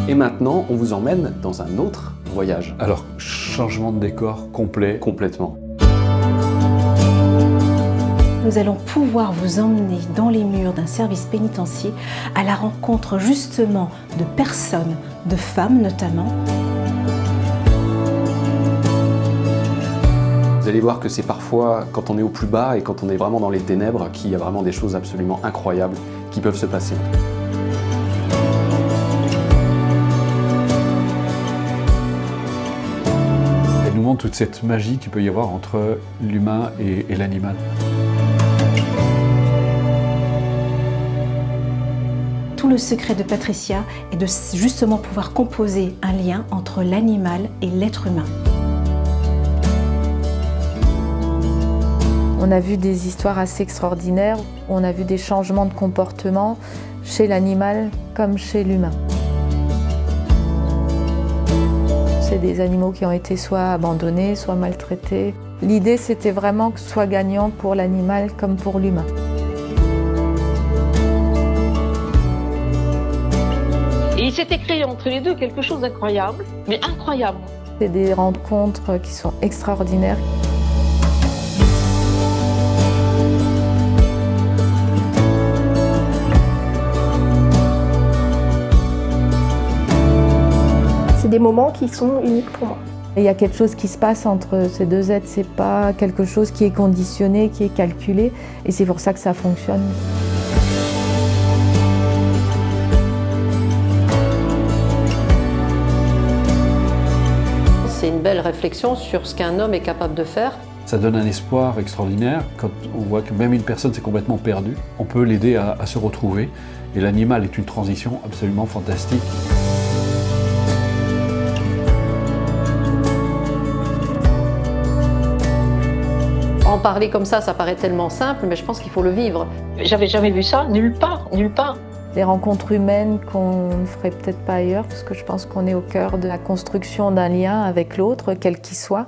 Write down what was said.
Et maintenant, on vous emmène dans un autre voyage. Alors, changement de décor complet. Complètement. Nous allons pouvoir vous emmener dans les murs d'un service pénitentiaire à la rencontre justement de personnes, de femmes notamment. Vous allez voir que c'est parfois quand on est au plus bas et quand on est vraiment dans les ténèbres qu'il y a vraiment des choses absolument incroyables qui peuvent se passer. Elle nous montre toute cette magie qu'il peut y avoir entre l'humain et l'animal. Tout le secret de Patricia est de justement pouvoir composer un lien entre l'animal et l'être humain. On a vu des histoires assez extraordinaires, on a vu des changements de comportement chez l'animal comme chez l'humain. C'est des animaux qui ont été soit abandonnés, soit maltraités. L'idée, c'était vraiment que ce soit gagnant pour l'animal comme pour l'humain. Et il s'était créé entre les deux quelque chose d'incroyable, mais incroyable. C'est des rencontres qui sont extraordinaires. C'est des moments qui sont uniques pour moi. Il y a quelque chose qui se passe entre ces deux êtres, c'est pas quelque chose qui est conditionné, qui est calculé, et c'est pour ça que ça fonctionne. C'est une belle réflexion sur ce qu'un homme est capable de faire. Ça donne un espoir extraordinaire quand on voit que même une personne s'est complètement perdue. On peut l'aider à se retrouver et l'animal est une transition absolument fantastique. En parler comme ça paraît tellement simple, mais je pense qu'il faut le vivre. J'avais jamais vu ça, nulle part, nulle part. Des rencontres humaines qu'on ne ferait peut-être pas ailleurs, parce que je pense qu'on est au cœur de la construction d'un lien avec l'autre, quel qu'il soit.